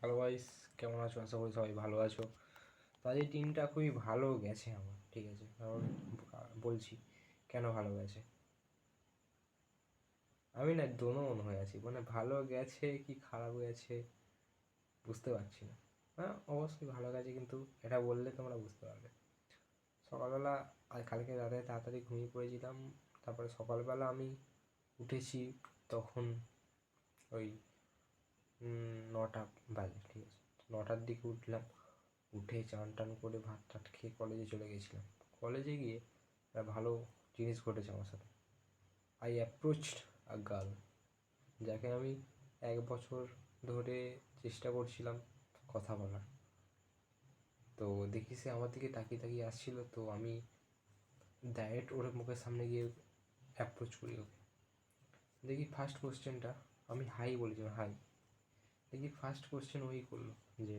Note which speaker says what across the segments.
Speaker 1: Hello guys, কেমন আছো? আশা করি সবাই ভালো আছো। তো আজ এই দিনটা খুবই ভালো গেছে আমার, ঠিক আছে? কারণ বলছি কেন ভালো গেছে। আমি না দোনো হয়ে আছি, মানে ভালো গেছে কি খারাপ গেছে বুঝতে পারছি না। হ্যাঁ, অবশ্যই ভালো গেছে, কিন্তু এটা বললে তোমরা বুঝতে পারবে। সকালবেলা আর কালকে রাতে তাড়াতাড়ি ঘুমিয়ে পড়েছিলাম। তারপরে সকালবেলা আমি উঠেছি তখন ওই 9টা বাজে, ঠিক আছে? 9টার দিকে উঠলাম, উঠে চান টান করে ভাত টাত খেয়ে কলেজে চলে গেছিলাম। কলেজে গিয়ে একটা ভালো জিনিস ঘটেছে আমার সাথে। আই অ্যাপ্রোচড আ গার্ল, যাকে আমি 1 বছর ধরে চেষ্টা করছিলাম কথা বলার। তো দেখি সে আমার দিকে তাকিয়ে তাকিয়ে আসছিল, তো আমি ডাইরেক্ট ওর মুখের সামনে গিয়ে অ্যাপ্রোচ করি ওকে। দেখি ফার্স্ট কোশ্চেনটা, আমি হাই বলেছিলাম, হাই। দেখি ফার্স্ট কোশ্চেন ওই করলো যে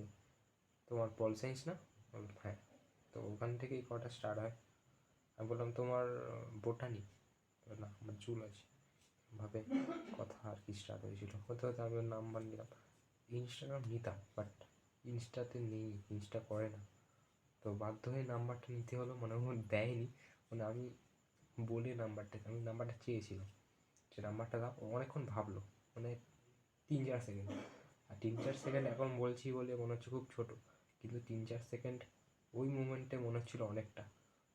Speaker 1: তোমার পল সায়েন্স না? বললাম হ্যাঁ। তো ওখান থেকেই কটা স্টার্ট হয়। আমি বললাম তোমার বোটানি? না, আমার চুল আছে। ভাবে কথা আর কি স্টার্ট হয়েছিল। হতে হতে আমি ওর নাম্বার নিলাম। ইনস্টাগ্রাম নিতাম, বাট ইনস্টাতে নেই, ইনস্টা করে না। তো বাধ্য হয়ে নাম্বারটা নিতে হলো, মানে ও দেয়নি, মানে আমি বলে আমি নাম্বারটা চেয়েছিলাম যে নাম্বারটা দাও। ও অনেকক্ষণ ভাবলো, মানে 3-4 সেকেন্ড। আর 3-4 সেকেন্ড এখন বলছি বলে মনে হচ্ছে খুব ছোট, কিন্তু 3-4 সেকেন্ড ওই মুমেন্টে মনে হচ্ছিল অনেকটা।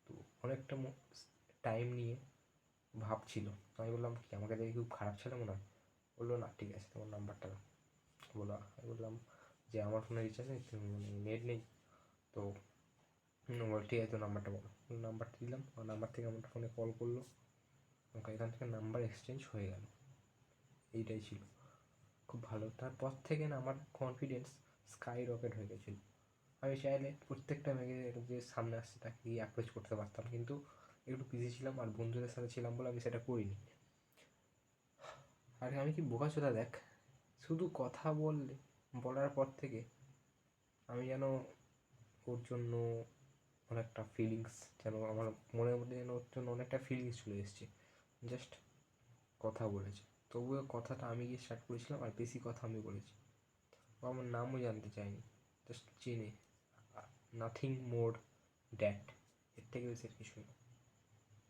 Speaker 1: তো অনেকটা টাইম নিয়ে ভাবছিল। আমি বললাম কি আমাকে দেখে খুব খারাপ ছেলে মনে হয়? বললো না, ঠিক আছে তোমার নাম্বারটা দাও। আমি বললাম যে আমার ফোনে রিচার্জ নেই, মানে নেট নেই। তো বল ঠিক আছে, তো নাম্বারটা বলো। নাম্বারটা দিলাম, আর নাম্বার থেকে আমার ফোনে কল করলো। আমাকে এখান থেকে নাম্বার এক্সচেঞ্জ হয়ে গেল। এইটাই ছিল খুব ভালো। তারপর থেকে না আমার কনফিডেন্স স্কাই রকেট হয়ে গেছিলো। আমি চাইলে প্রত্যেকটা মেয়েকে যে সামনে আসছে তাকে গিয়ে অ্যাপ্রোচ করতে পারতাম, কিন্তু একটু বিজি ছিলাম আর বন্ধুদের সাথে ছিলাম বলে আমি সেটা করিনি। আর আমি কি বোকাচোদা দেখ, শুধু কথা বলার পর থেকে আমি যেন ওর জন্য অনেকটা ফিলিংস, যেন আমার মনের মধ্যে যেন ওর জন্য অনেকটা ফিলিংস চলে এসেছে। জাস্ট কথা বলেছে, তবুও কথাটা আমি গিয়ে স্টার্ট করেছিলাম, আর বেশি কথা আমি বলেছি। ও আমার নামও জানতে চাইনি, জাস্ট চেনে, নাথিং মোর দ্যাট, এর থেকে বেশি আর কিছুই না।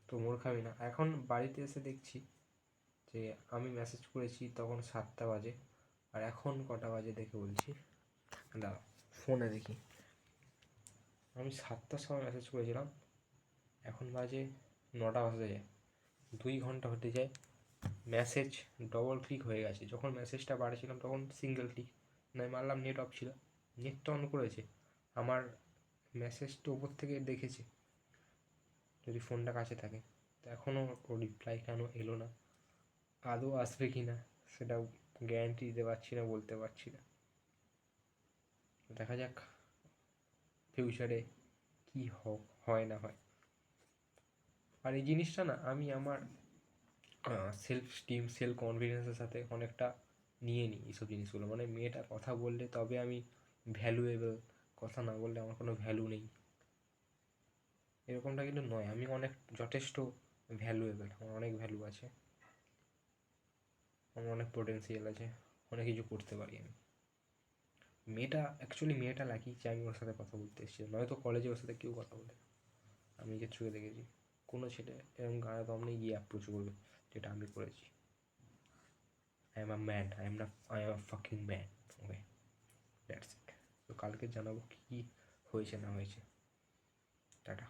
Speaker 1: তো মোর খাবি না। এখন বাড়িতে এসে দেখছি যে আমি মেসেজ করেছি তখন 7টা বাজে, আর এখন কটা বাজে দেখে বলছি। দাঁড়া, ফোনে দেখি। আমি 7টার সময় মেসেজ করেছিলাম, এখন বাজে 9টা বাজতে যায়, 2 ঘন্টা হতে যায়। মেসেজ ডবল ক্লিক হয়ে গেছে। যখন মেসেজটা বাড়ছিলাম তখন সিঙ্গেল ক্লিক, নয় মারলাম, নেট অফ ছিল। নেটটা অন করেছে, আমার মেসেজটা ওপর থেকে দেখেছে যদি ফোনটা কাছে থাকে। তো এখনও ও রিপ্লাই কেন এলো না, আদৌ আসবে কি না সেটাও গ্যারান্টি দিতে পারছি না, বলতে পারছি না। দেখা যাক ফিউচারে কী হয় না হয়। আর এই জিনিসটা না আমি আমার সেলফ স্টিম, সেলফ কনফিডেন্সের সাথে অনেকটা নিয়ে নিই এইসব জিনিসগুলো। মানে মেয়েটা কথা বললে তবে আমি ভ্যালুয়েবল, কথা না বললে আমার কোনো ভ্যালু নেই, এরকমটা কিন্তু নয়। আমি অনেক যথেষ্ট ভ্যালুয়েবল, আমার অনেক ভ্যালু আছে, আমার অনেক পোটেন্সিয়াল আছে, অনেক কিছু করতে পারি আমি। মেয়েটা লাকি যে আমি ওর সাথে কথা বলতে এসেছি, নয়তো কলেজে ওর সাথে কেউ কথা বলে না। আমি নিজের চোখে দেখেছি কোনো ছেলে এরকম গায়ে দম নিয়ে গিয়ে অ্যাপ্রোচ করবে, যেটা আমি করেছি। I am a man, I am a fucking man. Okay, that's it. তো কালকে জানাবো কী হয়েছে না হয়েছে। টাটা।